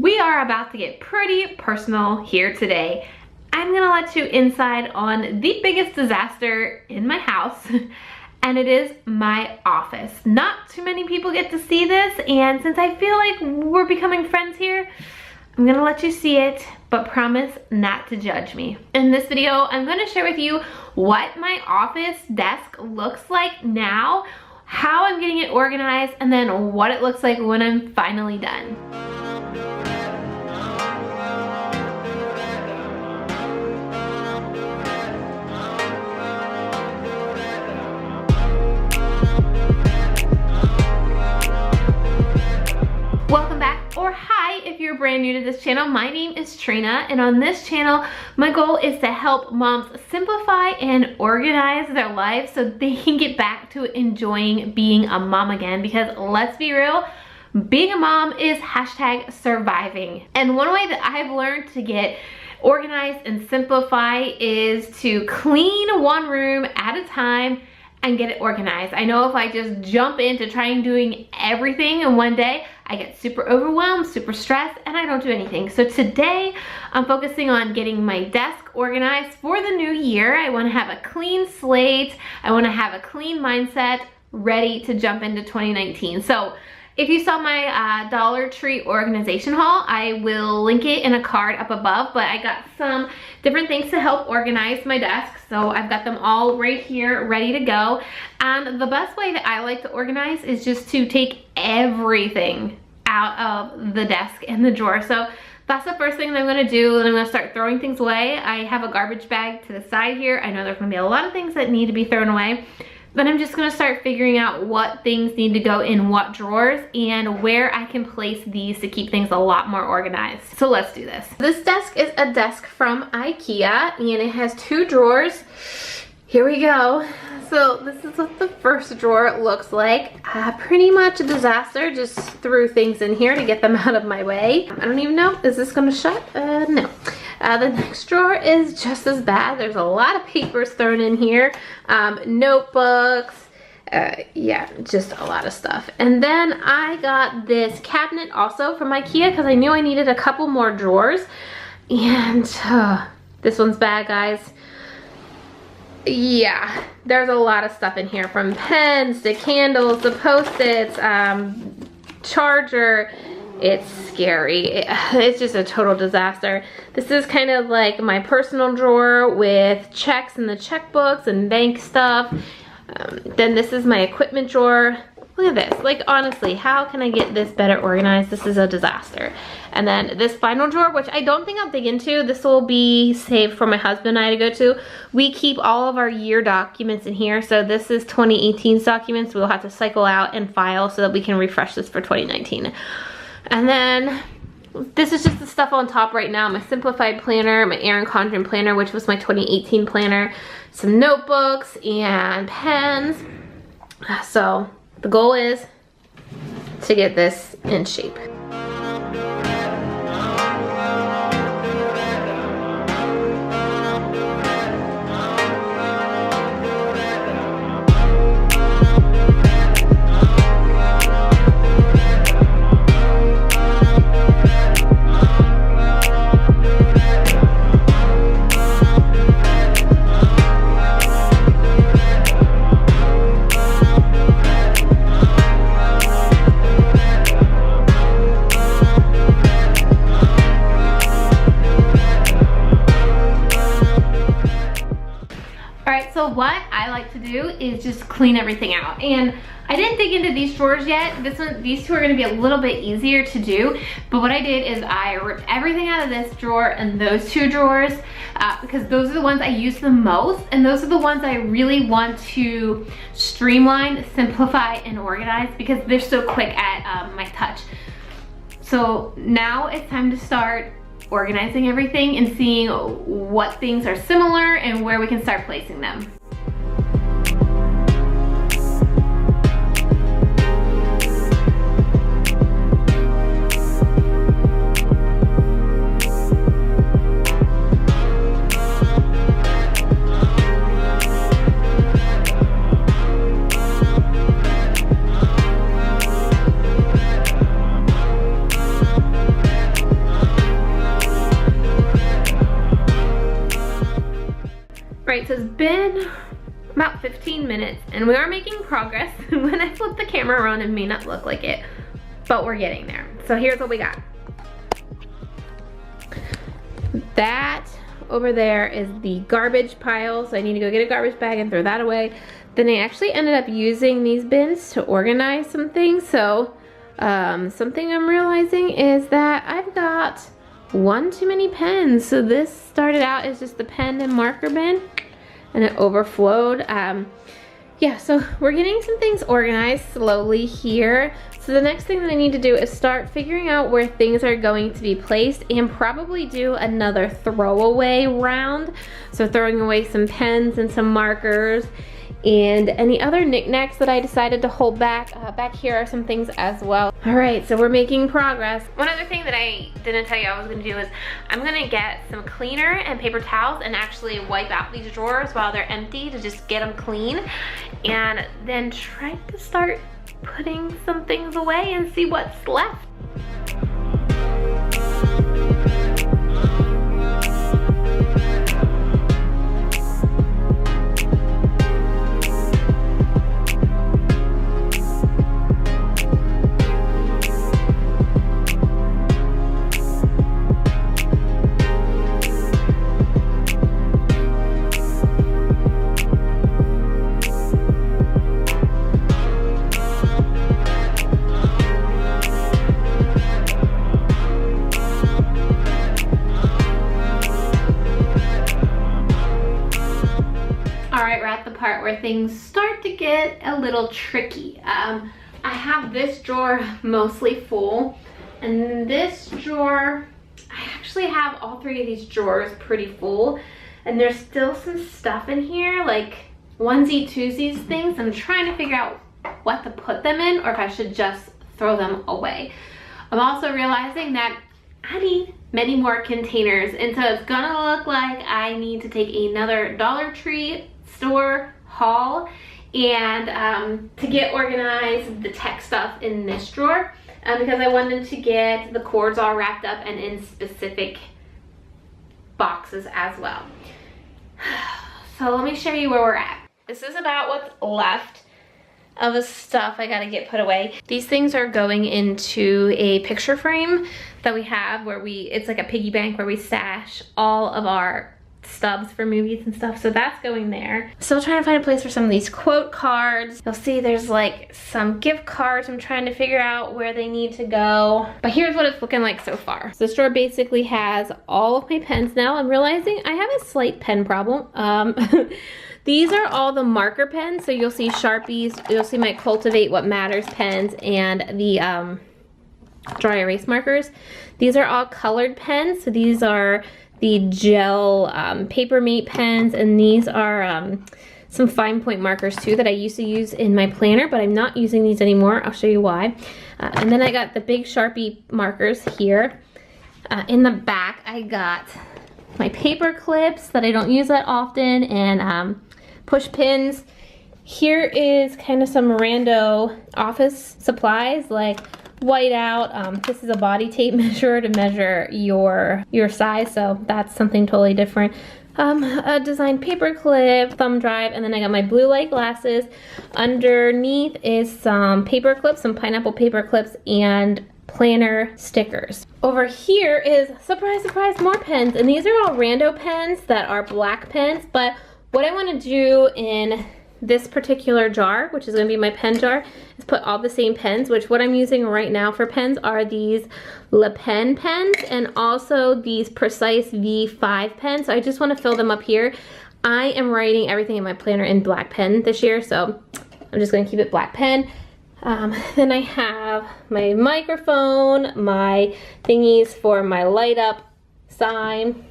We are about to get pretty personal here today. I'm gonna let you inside on the biggest disaster in my house, and it is my office. Not too many people get to see this, and since I feel like we're becoming friends here, I'm gonna let you see it, but promise not to judge me. In this video, I'm gonna share with you what my office desk looks like now, how I'm getting it organized, and then what it looks like when I'm finally done. Welcome back, or hi if you're brand new to this channel. My name is Trena, and on this channel, my goal is to help moms simplify and organize their lives so they can get back to enjoying being a mom again, because let's be real, being a mom is #surviving. And one way that I've learned to get organized and simplify is to clean one room at a time and get it organized. I know if I just jump into trying doing everything in one day, I get super overwhelmed, super stressed, and I don't do anything. So today, I'm focusing on getting my desk organized for the new year. I wanna have a clean slate. I wanna have a clean mindset, ready to jump into 2019. So if you saw my Dollar Tree organization haul, I will link it in a card up above, but I got some different things to help organize my desk. So I've got them all right here ready to go. And the best way that I like to organize is just to take everything out of the desk and the drawer. So that's the first thing that I'm gonna do, and I'm gonna start throwing things away. I have a garbage bag to the side here. I know there's gonna be a lot of things that need to be thrown away. Then I'm just gonna start figuring out what things need to go in what drawers and where I can place these to keep things a lot more organized. So let's do this. This desk is a desk from IKEA, and it has 2 drawers. Here we go. So this is what the first drawer looks like. Pretty much a disaster. Just threw things in here to get them out of my way. I don't even know, is this gonna shut? No. The next drawer is just as bad. There's a lot of papers thrown in here. Notebooks, yeah, just a lot of stuff. And then I got this cabinet also from IKEA because I knew I needed a couple more drawers. And this one's bad, guys. Yeah, there's a lot of stuff in here, from pens to candles to Post-its, charger. It's scary. It's just a total disaster. This is kind of like my personal drawer with checks and the checkbooks and bank stuff. Then this is my equipment drawer. Look at this. Like, honestly, how can I get this better organized? This is a disaster. And then this final drawer, which I don't think I'll dig into. This will be saved for my husband and I to go to. We keep all of our year documents in here. So this is 2018's documents. We'll have to cycle out and file so that we can refresh this for 2019. And then this is just the stuff on top right now. My simplified planner, my Erin Condren planner, which was my 2018 planner, some notebooks and pens. So the goal is to get this in shape. So what I like to do is just clean everything out. And I didn't dig into these drawers yet. These two are gonna be a little bit easier to do. But what I did is I ripped everything out of this drawer and those 2 drawers because those are the ones I use the most, and those are the ones I really want to streamline, simplify, and organize because they're so quick at my touch. So now it's time to start organizing everything and seeing what things are similar and where we can start placing them. Right, so it's been about 15 minutes and we are making progress. When I flip the camera around, it may not look like it, but we're getting there. So here's what we got. That over there is the garbage pile, so I need to go get a garbage bag and throw that away. Then I actually ended up using these bins to organize some things. So something I'm realizing is that I've got one too many pens. So this started out as just the pen and marker bin, and it overflowed. Yeah, so we're getting some things organized slowly here. So the next thing that I need to do is start figuring out where things are going to be placed and probably do another throwaway round. So throwing away some pens and some markers and any other knickknacks that I decided to hold back. Back here are some things as well. All right, so we're making progress. One other thing that I didn't tell you I was gonna do is I'm gonna get some cleaner and paper towels and actually wipe out these drawers while they're empty to just get them clean, and then try to start putting some things away and see what's left. Where things start to get a little tricky. I have this drawer mostly full, and this drawer, I actually have all three of these drawers pretty full, and there's still some stuff in here, like onesie twosies things. I'm trying to figure out what to put them in or if I should just throw them away. I'm also realizing that I need many more containers, and so it's gonna look like I need to take another Dollar Tree store haul and to get organized the tech stuff in this drawer because I wanted to get the cords all wrapped up and in specific boxes as well. So let me show you where we're at. This is about what's left of the stuff I gotta get put away. These things are going into a picture frame that we have where it's like a piggy bank where we stash all of our stubs for movies and stuff, so that's going there. Still trying to find a place for some of these quote cards. You'll see there's like some gift cards. I'm trying to figure out where they need to go, but here's what it's looking like so far. So this drawer basically has all of my pens now. I'm realizing I have a slight pen problem. These are all the marker pens, so you'll see Sharpies, you'll see my Cultivate What Matters pens, and the dry erase markers. These are all colored pens, so these are the gel paper mate pens, and these are some fine point markers too that I used to use in my planner, but I'm not using these anymore. I'll show you why. And then I got the big Sharpie markers here. In the back I got my paper clips that I don't use that often, and push pins. Here is kind of some rando office supplies like whiteout. This is a body tape measure to measure your size, so that's something totally different. A designed paper clip, thumb drive, and then I got my blue light glasses. Underneath is some paper clips, some pineapple paper clips, and planner stickers. Over here is, surprise, surprise, more pens, and these are all rando pens that are black pens, but what I want to do in this particular jar, which is going to be my pen jar, is put all the same pens, which what I'm using right now for pens are these Le Pen pens and also these Precise V5 pens. So I just want to fill them up here. I am writing everything in my planner in black pen this year, so I'm just going to keep it black pen. Then I have my microphone, my thingies for my light up sign.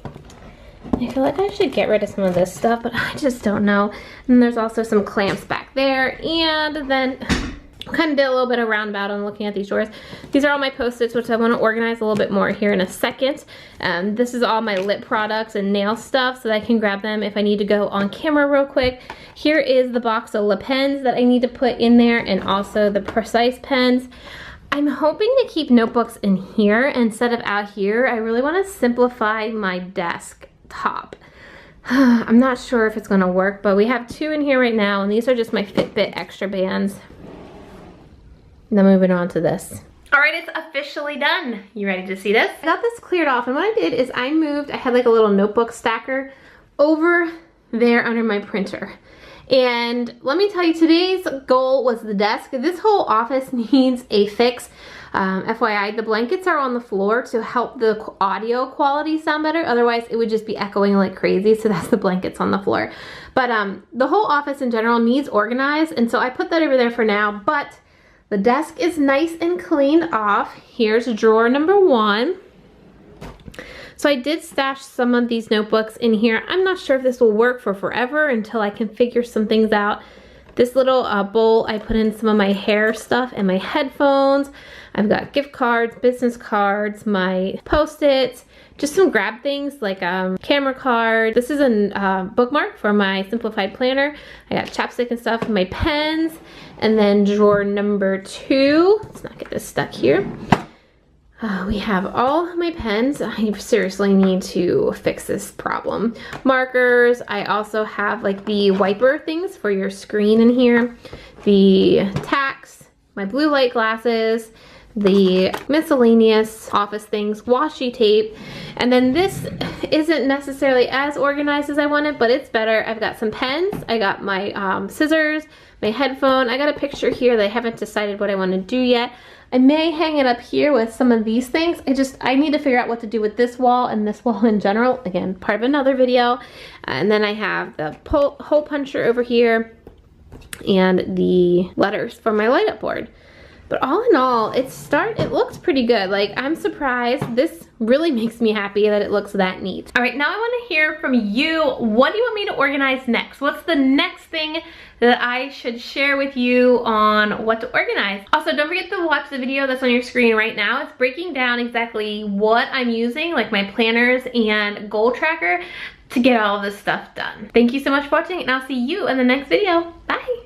I feel like I should get rid of some of this stuff, but I just don't know. And there's also some clamps back there. And then I kind of did a little bit of roundabout on looking at these drawers. These are all my Post-its, which I want to organize a little bit more here in a second. This is all my lip products and nail stuff, so that I can grab them if I need to go on camera real quick. Here is the box of Le Pens that I need to put in there, and also the Precise pens. I'm hoping to keep notebooks in here instead of out here. I really want to simplify my desk top. I'm not sure if it's gonna work, but we have 2 in here right now, and these are just my Fitbit extra bands. Now moving on to this. All right, it's officially done. You ready to see this? I got this cleared off, and what I did is I had like a little notebook stacker over there under my printer. And let me tell you, today's goal was the desk. This whole office needs a fix. FYI, the blankets are on the floor to help the audio quality sound better. Otherwise, it would just be echoing like crazy. So that's the blankets on the floor. But the whole office in general needs organized. And so I put that over there for now. But the desk is nice and cleaned off. Here's drawer number 1. So I did stash some of these notebooks in here. I'm not sure if this will work for forever until I can figure some things out. This little bowl, I put in some of my hair stuff and my headphones. I've got gift cards, business cards, my Post-its, just some grab things like camera card. This is a bookmark for my simplified planner. I got chapstick and stuff, my pens, and then drawer number 2. Let's not get this stuck here. We have all my pens. I seriously need to fix this problem. Markers. I also have like the wiper things for your screen in here. The tacks, my blue light glasses, the miscellaneous office things, washi tape, and then this isn't necessarily as organized as I wanted, but it's better. I've got some pens, I got my scissors, my headphone. I got a picture here that I haven't decided what I want to do yet. I may hang it up here with some of these things. I need to figure out what to do with this wall and this wall in general. Again, part of another video. And then I have the hole puncher over here and the letters for my light up board. But all in all, it looks pretty good. Like, I'm surprised. This really makes me happy that it looks that neat. All right, now I want to hear from you. What do you want me to organize next? What's the next thing that I should share with you on what to organize? Also, don't forget to watch the video that's on your screen right now. It's breaking down exactly what I'm using, like my planners and goal tracker, to get all of this stuff done. Thank you so much for watching, and I'll see you in the next video. Bye.